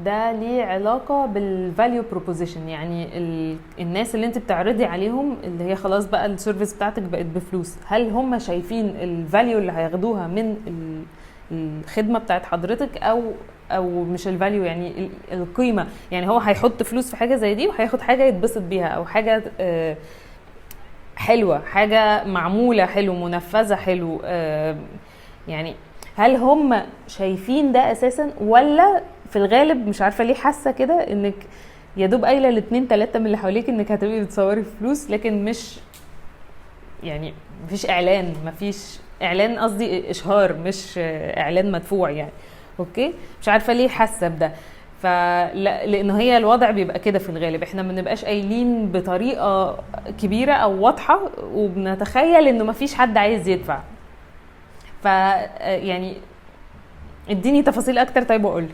ده ليه علاقة بالفاليو بروبوزيشن. يعني الناس اللي انت بتعرضي عليهم اللي هي خلاص بقى السيرفيس بتاعتك بقت بفلوس، هل هم شايفين الفاليو اللي هياخدوها من الخدمة بتاعت حضرتك او مش الفاليو، يعني القيمة. يعني هو هيحط فلوس في حاجة زي دي وهياخد حاجة يتبسط بيها، او حاجة حلوة، حاجة معمولة حلو، منفذة حلو. يعني هل هم شايفين ده اساسا، ولا في الغالب مش عارفة ليه حاسة كده انك يا دوب قايله ل2 3 من اللي حواليك انك هتبقي بتصوري فلوس، لكن مش يعني مفيش اعلان قصدي اشهار، مش اعلان مدفوع يعني. اوكي، مش عارفه ليه حاسه بده. لان هي الوضع بيبقى كده في الغالب، احنا ما بنبقاش قايلين بطريقه كبيره او واضحه وبنتخيل انه مفيش حد عايز يدفع. ف يعني اديني تفاصيل اكتر طيب واقول.